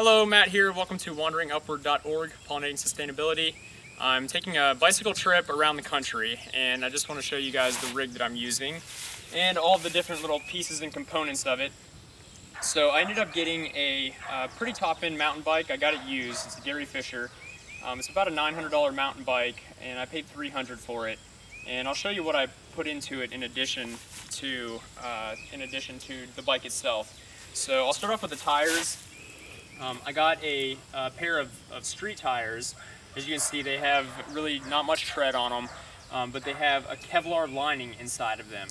Hello, Matt here. Welcome to WanderingUpward.org, Pollinating Sustainability. I'm taking a bicycle trip around the country, and I just want to show you guys the rig that I'm using and all the different little pieces and components of it. So I ended up getting a pretty top-end mountain bike. I got it used. It's a Gary Fisher. It's about a $900 mountain bike, and I paid $300 for it. And I'll show you what I put into it in addition to the bike itself. So I'll start off with the tires. I got a pair of street tires. As you can see, they have really not much tread on them, but they have a Kevlar lining inside of them.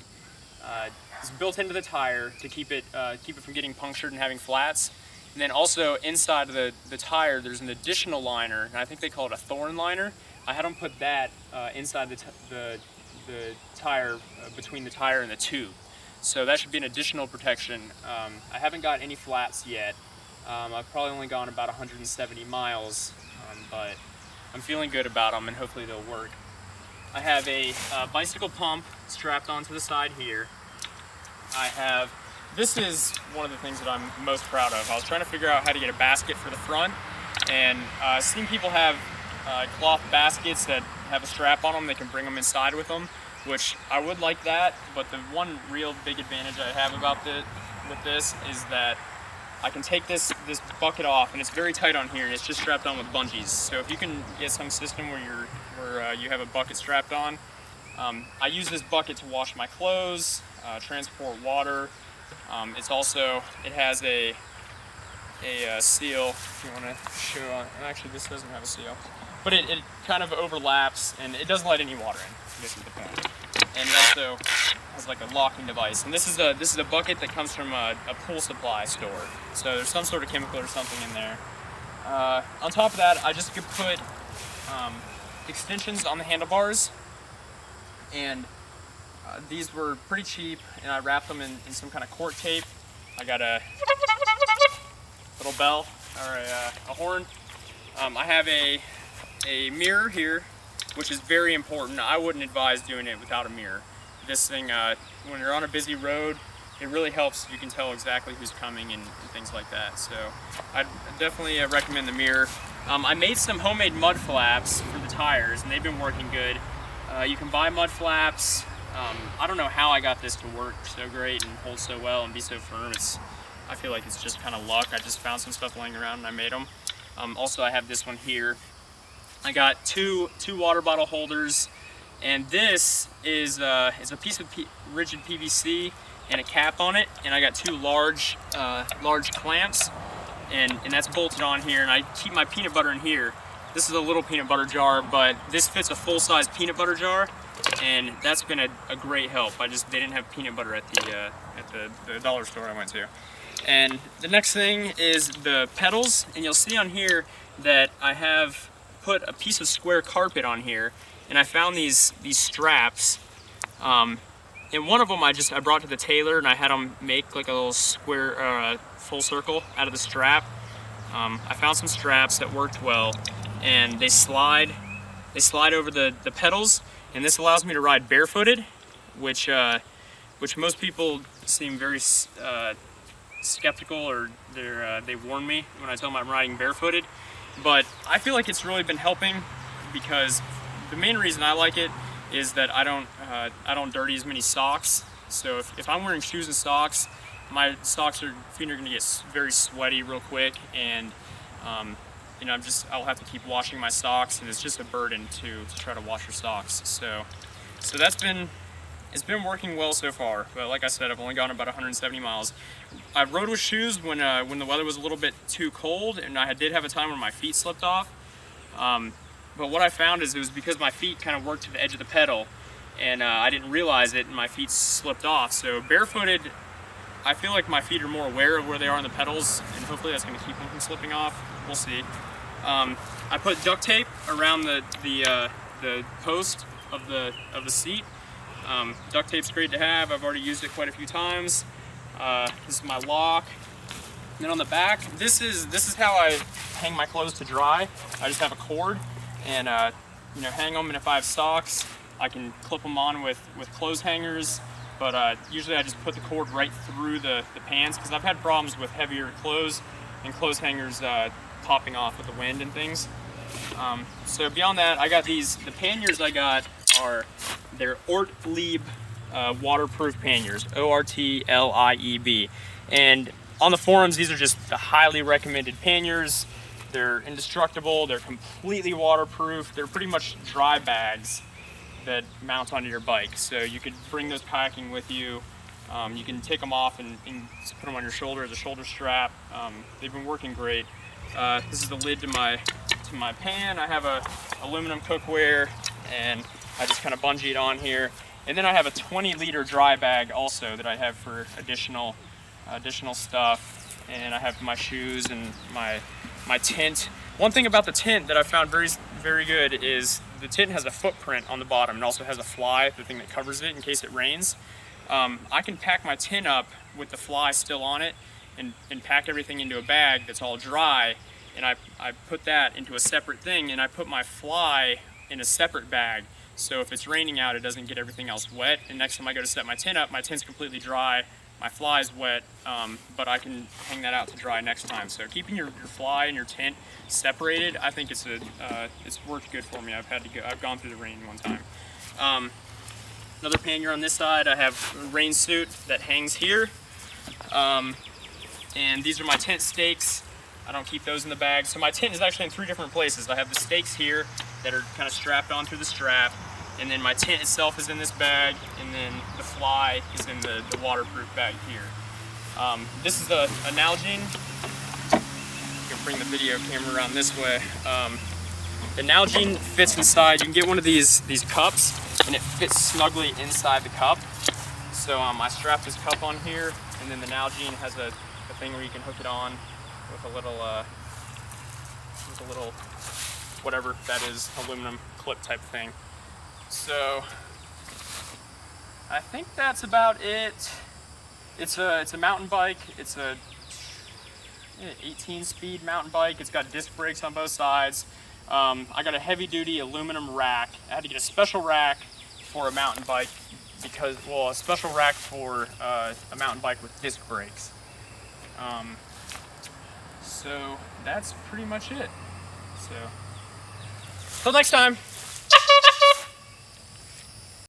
It's built into the tire to keep it from getting punctured and having flats. And then also inside of the tire, there's an additional liner, and I think they call it a thorn liner. I had them put that inside the tire, between the tire and the tube. So that should be an additional protection. I haven't got any flats yet. I've probably only gone about 170 miles, but I'm feeling good about them and hopefully they'll work. I have a bicycle pump strapped onto the side here. This is one of the things that I'm most proud of. I was trying to figure out how to get a basket for the front, and seeing people have cloth baskets that have a strap on them, they can bring them inside with them, which I would like that, but the one real big advantage I have with this is that I can take this bucket off, and it's very tight on here, and it's just strapped on with bungees. So if you can get some system where you have a bucket strapped on, I use this bucket to wash my clothes, transport water. It has a seal. If you want to show, actually this doesn't have a seal, but it kind of overlaps, and it doesn't let any water in. This is the point. And it also has like a locking device. And this is a bucket that comes from a pool supply store. So there's some sort of chemical or something in there. On top of that, I just could put extensions on the handlebars, and these were pretty cheap, and I wrapped them in some kind of cork tape. I got a little bell, or a horn. I have a mirror here, which is very important. I wouldn't advise doing it without a mirror. This thing, when you're on a busy road, it really helps. You can tell exactly who's coming and things like that. So I'd definitely recommend the mirror. I made some homemade mud flaps for the tires, and they've been working good. You can buy mud flaps. I don't know how I got this to work so great and hold so well and be so firm. I feel like it's just kind of luck. I just found some stuff laying around and I made them. Also, I have this one here. I got two water bottle holders, and this is a piece of rigid PVC and a cap on it, and I got two large clamps, and that's bolted on here, and I keep my peanut butter in here. This is a little peanut butter jar, but this fits a full-size peanut butter jar, and that's been a great help. They didn't have peanut butter at the dollar store I went to. And the next thing is the pedals, and you'll see on here that I have put a piece of square carpet on here, and I found these straps, and one of them I brought to the tailor, and I had them make like a little square full circle out of the strap. I found some straps that worked well, and they slide over the pedals, and this allows me to ride barefooted, which most people seem very skeptical, or they warn me when I tell them I'm riding barefooted. But I feel like it's really been helping, because the main reason I like it is that I don't dirty as many socks. So if I'm wearing shoes and socks, my feet are going to get very sweaty real quick, and I'll have to keep washing my socks, and it's just a burden to try to wash your socks. So it's been working well so far. But like I said, I've only gone about 170 miles. I rode with shoes when the weather was a little bit too cold, and I did have a time when my feet slipped off. But what I found is it was because my feet kind of worked to the edge of the pedal, and I didn't realize it, and my feet slipped off. So barefooted, I feel like my feet are more aware of where they are on the pedals, and hopefully that's going to keep them from slipping off. We'll see. I put duct tape around the post of the seat. Duct tape's great to have. I've already used it quite a few times. This is my lock. And then on the back, this is how I hang my clothes to dry. I just have a cord, and hang them. And if I have socks, I can clip them on with clothes hangers. But usually I just put the cord right through the pants, because I've had problems with heavier clothes and clothes hangers popping off with the wind and things. So beyond that, I got the panniers I got they're Ortlieb waterproof panniers, O-R-T-L-I-E-B. And on the forums, these are just the highly recommended panniers. They're indestructible, they're completely waterproof. They're pretty much dry bags that mount onto your bike. So you could bring those kayaking with you. You can take them off and put them on your shoulder as a shoulder strap. They've been working great. This is the lid to my pan. I have a aluminum cookware, and I just kind of bungee it on here. And then I have a 20-liter dry bag also that I have for additional stuff. And I have my shoes and my tent. One thing about the tent that I found very good is the tent has a footprint on the bottom and also has a fly, the thing that covers it in case it rains. I can pack my tent up with the fly still on it and pack everything into a bag that's all dry, and I put that into a separate thing, and I put my fly in a separate bag, so if it's raining out, it doesn't get everything else wet. And next time I go to set my tent up, my tent's completely dry, my fly's wet, but I can hang that out to dry next time. So keeping your fly and your tent separated, I think it's worked good for me. I've gone through the rain one time. Another pannier on this side, I have a rain suit that hangs here. And these are my tent stakes. I don't keep those in the bag. So my tent is actually in 3 different places. I have the stakes here that are kind of strapped on through the strap, and then my tent itself is in this bag, and then the fly is in the waterproof bag here. This is the Nalgene. You can bring the video camera around this way. The Nalgene fits inside. You can get one of these cups, and it fits snugly inside the cup. So I strap this cup on here, and then the Nalgene has a thing where you can hook it on with a little whatever that is, aluminum clip type thing. So I think that's about it. It's a mountain bike. It's a 18-speed mountain bike. It's got disc brakes on both sides. I got a heavy-duty aluminum rack. I had to get a special rack for a mountain bike because, well, a special rack for a mountain bike with disc brakes. So that's pretty much it. So, till next time.